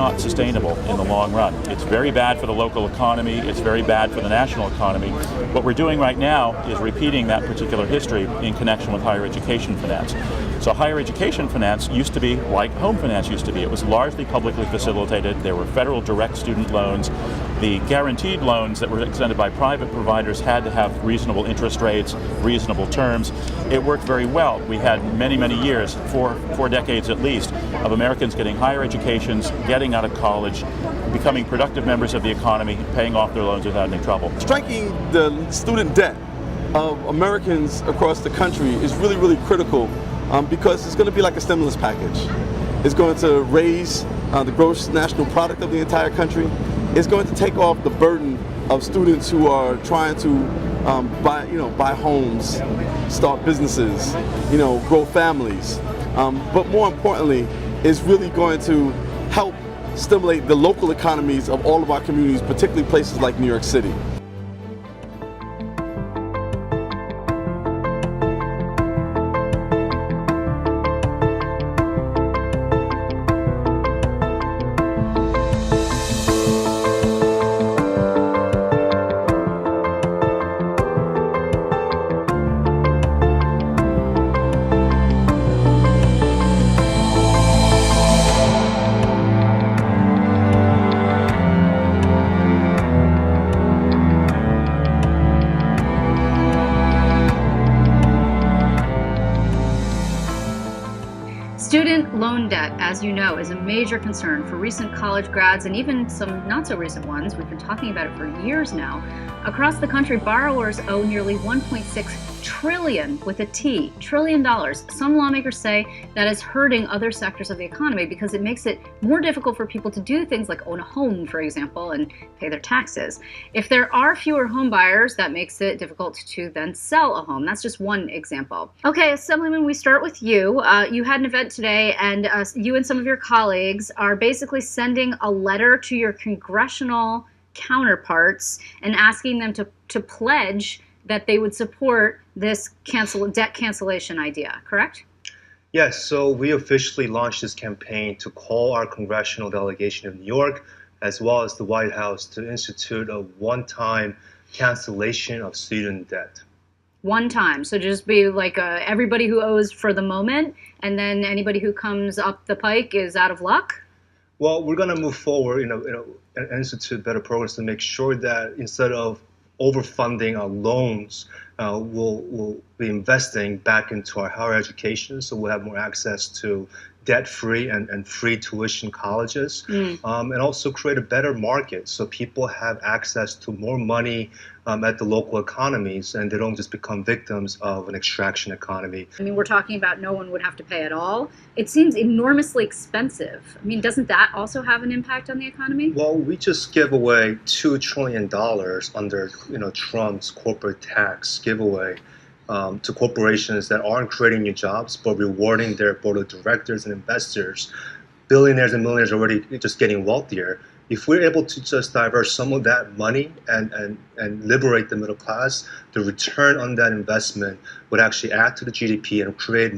not sustainable in the long run. It's very bad for the local economy, it's very bad for the national economy. What we're doing right now is repeating that particular history in connection with higher education finance. So higher education finance used to be like home finance used to be. It was largely publicly facilitated. There were federal direct student loans. The guaranteed loans that were extended by private providers had to have reasonable interest rates, reasonable terms. It worked very well. We had many, many years, four decades at least, of Americans getting higher educations, getting out of college, becoming productive members of the economy, paying off their loans without any trouble. Striking the student debt of Americans across the country is really, really critical because it's going to be like a stimulus package. It's going to raise the gross national product of the entire country. It's going to take off the burden of students who are trying to buy homes, start businesses, grow families. But more importantly, it's really going to help stimulate the local economies of all of our communities, particularly places like New York City. Student loan debt, as you know, is a major concern for recent college grads and even some not so recent ones. We've been talking about it for years now. Across the country, borrowers owe nearly $1.6 trillion with a T, trillion dollars. Some lawmakers say that is hurting other sectors of the economy because it makes it more difficult for people to do things like own a home, for example, and pay their taxes. If there are fewer home buyers, that makes it difficult to then sell a home. That's just one example. Okay, Assemblyman, we start with you. You had an event today, and you and some of your colleagues are basically sending a letter to your congressional counterparts and asking them to pledge that they would support this debt cancellation idea, correct? Yes, so we officially launched this campaign to call our congressional delegation of New York, as well as the White House, to institute a one-time cancellation of student debt. One time, so just be like everybody who owes for the moment, and then anybody who comes up the pike is out of luck? Well, we're going to move forward, and institute better programs to make sure that instead of overfunding our loans, we'll be investing back into our higher education, so we'll have more access to debt-free and free tuition colleges, and also create a better market so people have access to more money at the local economies, and they don't just become victims of an extraction economy. I mean, we're talking about no one would have to pay at all. It seems enormously expensive. I mean, doesn't that also have an impact on the economy? Well, we just give away $2 trillion under Trump's corporate tax giveaway to corporations that aren't creating new jobs but rewarding their board of directors and investors. Billionaires and millionaires are already just getting wealthier. If we're able to just divert some of that money and liberate the middle class, the return on that investment would actually add to the GDP and create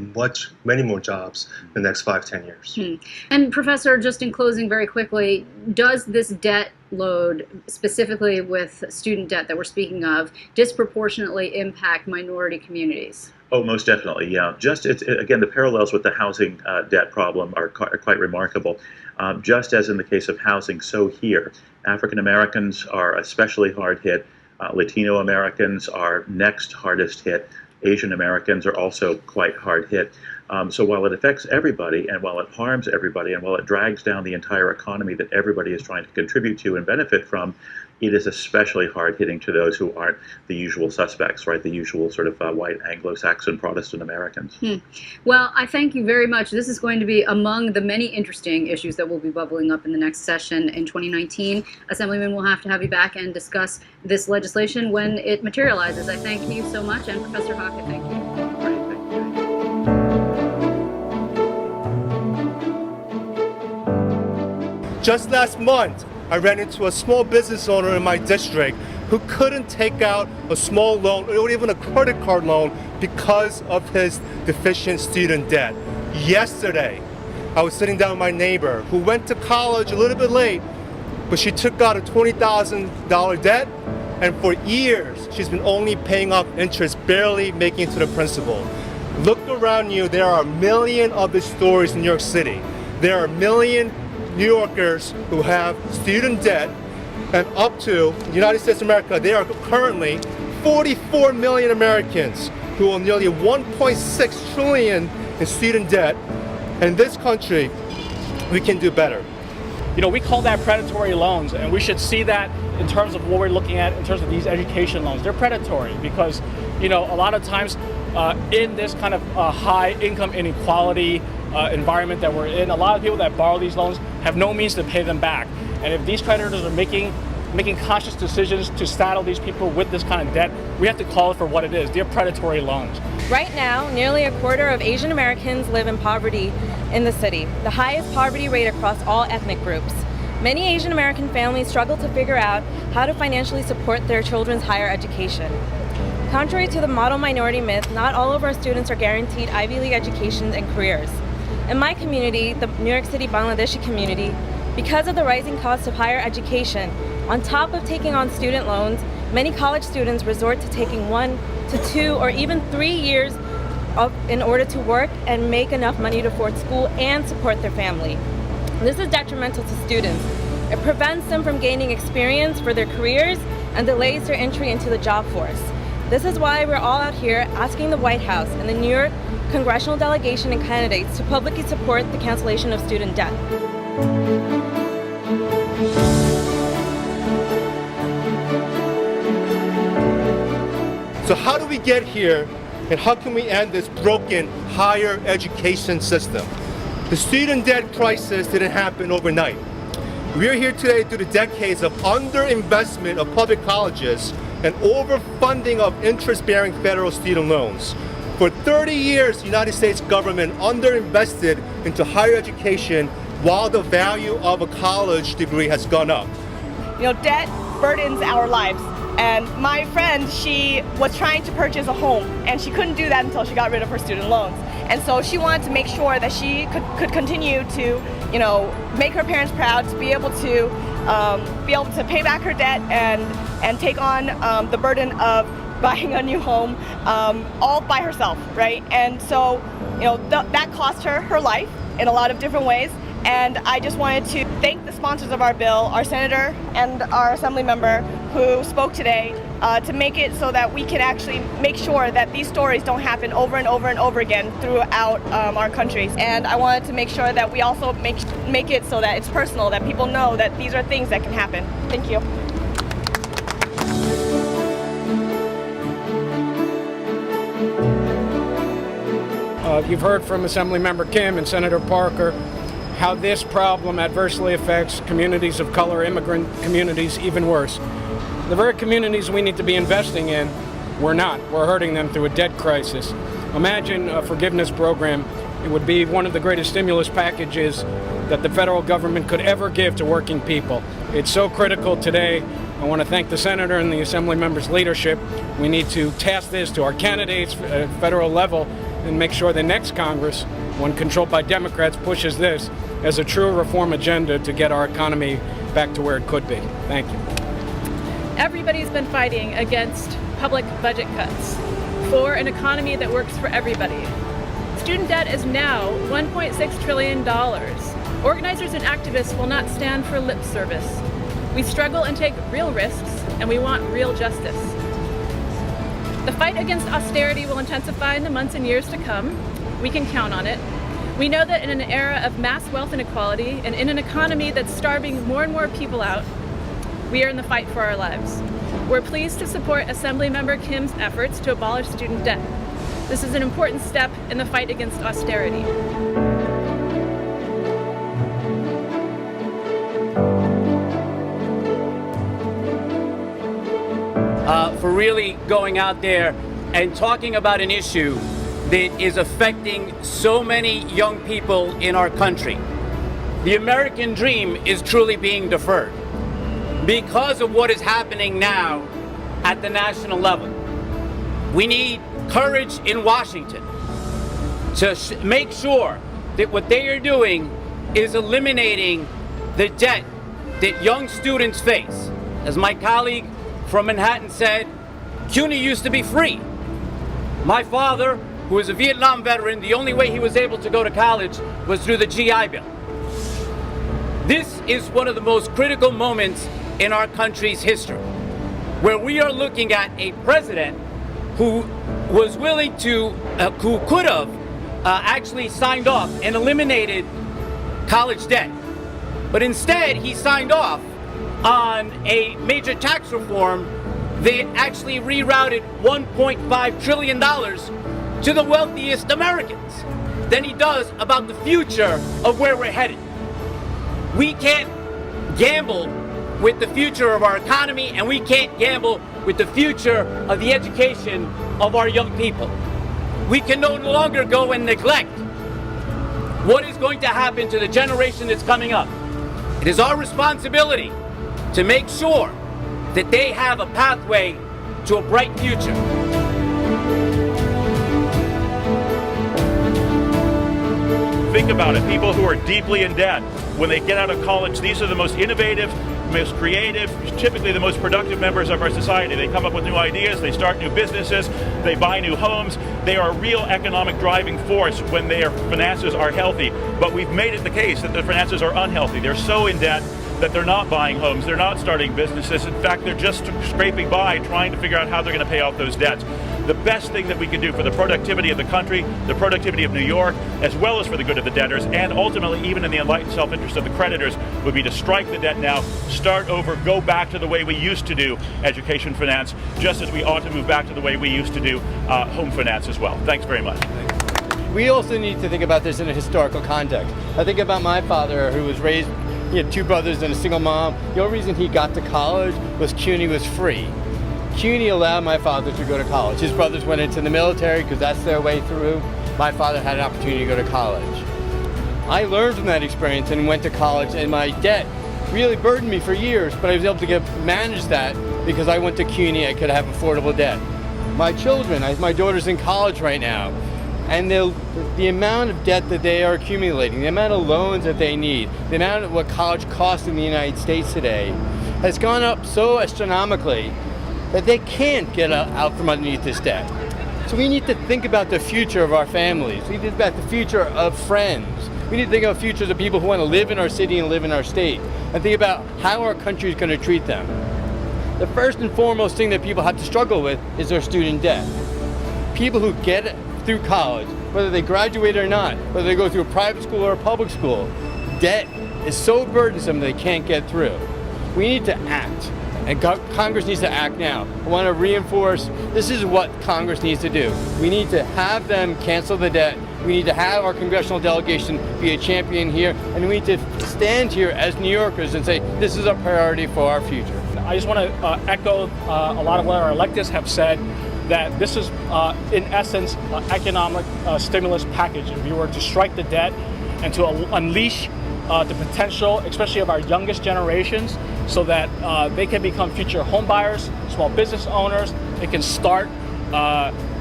many more jobs in the next 5-10 years. And Professor, just in closing very quickly, does this debt load, specifically with student debt that we're speaking of, disproportionately impact minority communities? Oh, most definitely, yeah. Again, the parallels with the housing debt problem are quite remarkable. Just as in the case of housing, so here, African Americans are especially hard hit. Latino Americans are next hardest hit. Asian Americans are also quite hard hit. So while it affects everybody, and while it harms everybody, and while it drags down the entire economy that everybody is trying to contribute to and benefit from, it is especially hard-hitting to those who aren't the usual suspects, right? The usual sort of white Anglo-Saxon Protestant Americans. Well, I thank you very much. This is going to be among the many interesting issues that will be bubbling up in the next session in 2019. Assemblyman, we'll have to have you back and discuss this legislation when it materializes. I thank you so much, and Professor Hawk, I thank you. Just last month, I ran into a small business owner in my district who couldn't take out a small loan or even a credit card loan because of his deficient student debt. Yesterday, I was sitting down with my neighbor who went to college a little bit late, but she took out a $20,000 debt, and for years she's been only paying off interest, barely making it to the principal. Look around you, there are a million of these stories in New York City. There are a million New Yorkers who have student debt, and up to the United States of America, there are currently 44 million Americans who owe nearly 1.6 trillion in student debt. And in this country, we can do better. You know, we call that predatory loans, and we should see that in terms of what we're looking at in terms of these education loans. They're predatory because, you know, a lot of times in this kind of high income inequality environment that we're in, a lot of people that borrow these loans have no means to pay them back. And if these creditors are making conscious decisions to saddle these people with this kind of debt, we have to call it for what it is. They're predatory loans. Right now, nearly a quarter of Asian Americans live in poverty in the city, the highest poverty rate across all ethnic groups. Many Asian American families struggle to figure out how to financially support their children's higher education. Contrary to the model minority myth, not all of our students are guaranteed Ivy League educations and careers. In my community, the New York City Bangladeshi community, because of the rising cost of higher education, on top of taking on student loans, many college students resort to taking 1 to 2 or even 3 years in order to work and make enough money to afford school and support their family. This is detrimental to students. It prevents them from gaining experience for their careers and delays their entry into the job force. This is why we're all out here asking the White House and the New York congressional delegation and candidates to publicly support the cancellation of student debt. So how do we get here, and how can we end this broken higher education system? The student debt crisis didn't happen overnight. We are here today due to decades of underinvestment of public colleges and overfunding of interest-bearing federal student loans. For 30 years, the United States government underinvested into higher education while the value of a college degree has gone up. You know, debt burdens our lives. And my friend, she was trying to purchase a home, and she couldn't do that until she got rid of her student loans. And so she wanted to make sure that she could continue to, you know, make her parents proud, to be able to pay back her debt and take on the burden of buying a new home all by herself, right? And so, you know, that cost her her life in a lot of different ways. And I just wanted to thank the sponsors of our bill, our senator and our assembly member who spoke today to make it so that we can actually make sure that these stories don't happen over and over and over again throughout our countries. And I wanted to make sure that we also make it so that it's personal, that people know that these are things that can happen. Thank you. You've heard from Assemblymember Kim and Senator Parker how this problem adversely affects communities of color, immigrant communities, even worse. The very communities we need to be investing in, we're not. We're hurting them through a debt crisis. Imagine a forgiveness program. It would be one of the greatest stimulus packages that the federal government could ever give to working people. It's so critical today. I want to thank the senator and the assembly members' leadership. We need to task this to our candidates at federal level and make sure the next Congress, one controlled by Democrats, pushes this as a true reform agenda to get our economy back to where it could be. Thank you. Everybody's been fighting against public budget cuts for an economy that works for everybody. Student debt is now $1.6 trillion. Organizers and activists will not stand for lip service. We struggle and take real risks, and we want real justice. The fight against austerity will intensify in the months and years to come. We can count on it. We know that in an era of mass wealth inequality and in an economy that's starving more and more people out, we are in the fight for our lives. We're pleased to support Assemblymember Kim's efforts to abolish student debt. This is an important step in the fight against austerity. For really going out there and talking about an issue that is affecting so many young people in our country. The American dream is truly being deferred because of what is happening now at the national level. We need courage in Washington to make sure that what they are doing is eliminating the debt that young students face. As my colleague from Manhattan said, CUNY used to be free. My father, who is a Vietnam veteran, the only way he was able to go to college was through the GI Bill. This is one of the most critical moments in our country's history, where we are looking at a president who was willing to, who could have actually signed off and eliminated college debt. But instead, he signed off on a major tax reform that actually rerouted $1.5 trillion to the wealthiest Americans than he does about the future of where we're headed. We can't gamble with the future of our economy, and we can't gamble with the future of the education of our young people. We can no longer go and neglect what is going to happen to the generation that's coming up. It is our responsibility to make sure that they have a pathway to a bright future. Think about it. People who are deeply in debt, when they get out of college, these are the most innovative, most creative, typically the most productive members of our society. They come up with new ideas, they start new businesses, they buy new homes. They are a real economic driving force when their finances are healthy. But we've made it the case that their finances are unhealthy. They're so in debt that they're not buying homes, they're not starting businesses. In fact, they're just scraping by, trying to figure out how they're going to pay off those debts. The best thing that we can do for the productivity of the country, the productivity of New York, as well as for the good of the debtors, and ultimately even in the enlightened self-interest of the creditors, would be to strike the debt now, start over, go back to the way we used to do education finance, just as we ought to move back to the way we used to do home finance as well. Thanks very much. We also need to think about this in a historical context. I think about my father, who was raised, he had two brothers and a single mom. The only reason he got to college was CUNY was free. CUNY allowed my father to go to college. His brothers went into the military because that's their way through. My father had an opportunity to go to college. I learned from that experience and went to college, and my debt really burdened me for years, but I was able to manage that because I went to CUNY. I could have affordable debt. My children, my daughter's in college right now, and the amount of debt that they are accumulating, the amount of loans that they need, the amount of what college costs in the United States today has gone up so astronomically that they can't get out from underneath this debt. So we need to think about the future of our families. We need to think about the future of friends. We need to think about futures of people who want to live in our city and live in our state, and think about how our country is going to treat them. The first and foremost thing that people have to struggle with is their student debt. People who get through college, whether they graduate or not, whether they go through a private school or a public school, debt is so burdensome they can't get through. We need to act. And Congress needs to act now. I want to reinforce, this is what Congress needs to do. We need to have them cancel the debt. We need to have our congressional delegation be a champion here. And we need to stand here as New Yorkers and say, this is a priority for our future. I just want to echo a lot of what our electeds have said, that this is, in essence, an economic stimulus package. If you were to strike the debt and to unleash the potential, especially of our youngest generations, so that they can become future home buyers, small business owners. They can start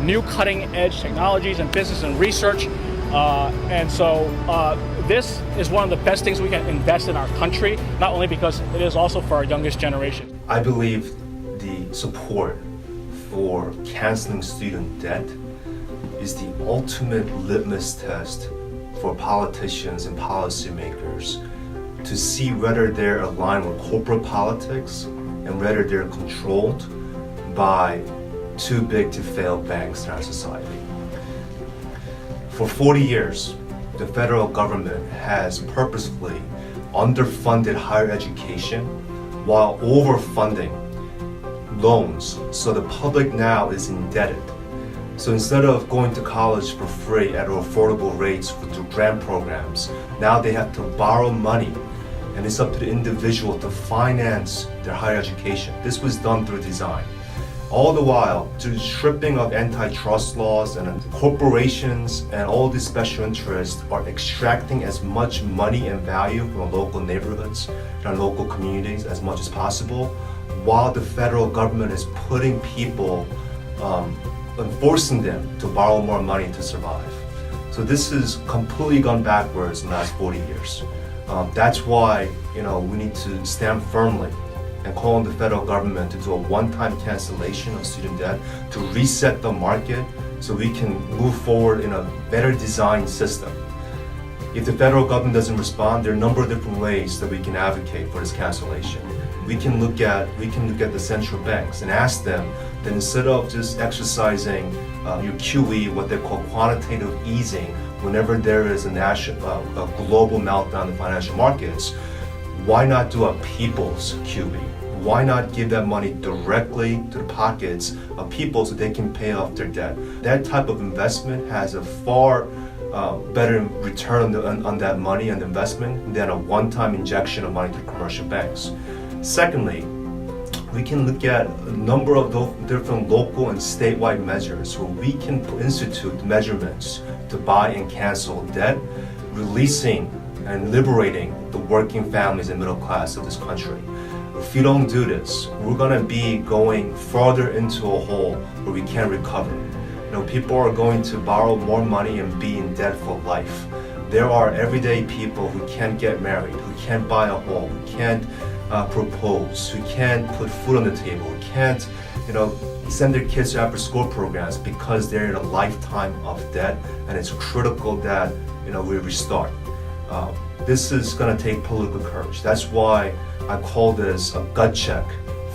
new cutting-edge technologies and business and research. And so this is one of the best things we can invest in our country, not only because it is also for our youngest generation. I believe the support for canceling student debt is the ultimate litmus test for politicians and policymakers to see whether they're aligned with corporate politics and whether they're controlled by too big to fail banks in our society. For 40 years, the federal government has purposefully underfunded higher education while overfunding loans, so the public now is indebted. So instead of going to college for free at affordable rates through grant programs, now they have to borrow money, and it's up to the individual to finance their higher education. This was done through design. All the while, through the stripping of antitrust laws, and corporations and all these special interests are extracting as much money and value from local neighborhoods and our local communities as much as possible, while the federal government is putting people, enforcing them to borrow more money to survive. So this has completely gone backwards in the last 40 years. That's why we need to stand firmly and call on the federal government to do a one-time cancellation of student debt to reset the market so we can move forward in a better designed system. If the federal government doesn't respond, there are a number of different ways that we can advocate for this cancellation. We can look at the central banks and ask them that instead of just exercising your QE, what they call quantitative easing, whenever there is a global meltdown in the financial markets, why not do a people's QE? Why not give that money directly to the pockets of people so they can pay off their debt? That type of investment has a far better return on that money and investment than a one-time injection of money to commercial banks. Secondly, we can look at a number of those different local and statewide measures where we can institute measurements to buy and cancel debt, releasing and liberating the working families and middle class of this country. If we don't do this, we're going to be going farther into a hole where we can't recover. People are going to borrow more money and be in debt for life. There are everyday people who can't get married, who can't buy a home, who can't propose, who can't put food on the table, who can't, send their kids to after-school programs because they're in a lifetime of debt, and it's critical that we restart. This is going to take political courage. That's why I call this a gut check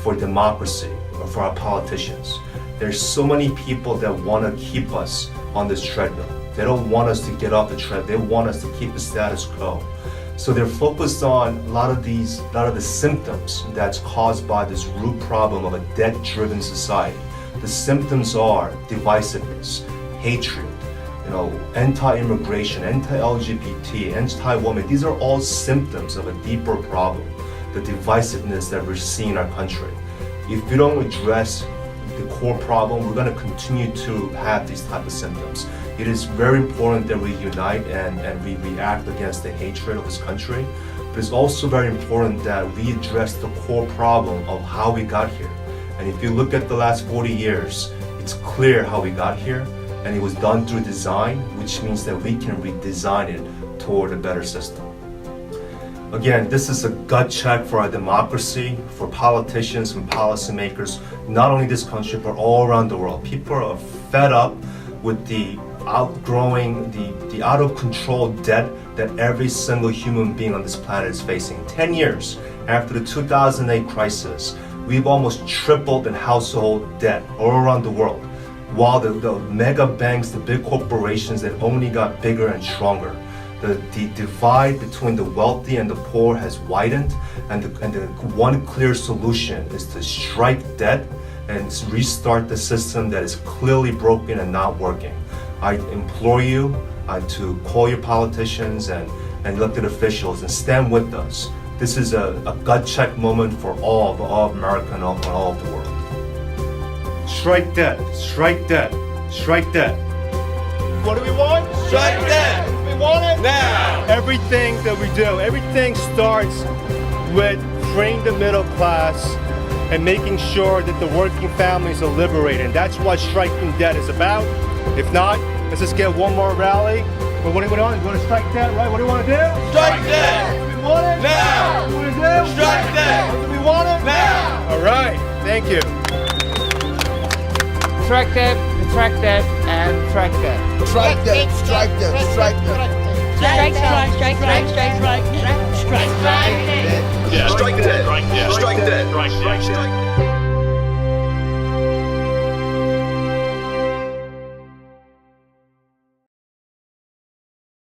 for democracy or for our politicians. There's so many people that want to keep us on this treadmill. They don't want us to get off the tread. They want us to keep the status quo. So they're focused on a lot of the symptoms that's caused by this root problem of a debt-driven society. The symptoms are divisiveness, hatred, anti-immigration, anti-LGBT, anti-woman. These are all symptoms of a deeper problem, the divisiveness that we're seeing in our country. If we don't address the core problem, we're going to continue to have these type of symptoms. It is very important that we unite and we react against the hatred of this country, but it's also very important that we address the core problem of how we got here. And if you look at the last 40 years, it's clear how we got here, and it was done through design, which means that we can redesign it toward a better system. Again, this is a gut check for our democracy, for politicians and policymakers, not only this country, but all around the world. People are fed up with the outgrowing, the out of control debt that every single human being on this planet is facing. 10 years after the 2008 crisis, we've almost tripled in household debt all around the world, while the mega banks, the big corporations, that only got bigger and stronger. The divide between the wealthy and the poor has widened, and the one clear solution is to strike debt and restart the system that is clearly broken and not working. I implore you to call your politicians and elected officials and stand with us. This is a gut check moment for all of America and all of the world. Strike debt, strike debt, strike debt. What do we want? Strike debt! We want it now! Everything that we do, everything starts with freeing the middle class and making sure that the working families are liberated. That's what striking debt is about. If not, let's just get one more rally. But what do we want? You want to strike debt, right? What do we want to do? Strike debt! Do we want it? Now! What do we want to do? Strike debt! Do we want it? Now! All right, thank you. Strike debt, and strike debt. Strike debt! Strike debt! Strike debt! Strike, strike, strike, strike, strike, strike, strike, strike. Yeah, strike debt! Strike debt! Strike debt.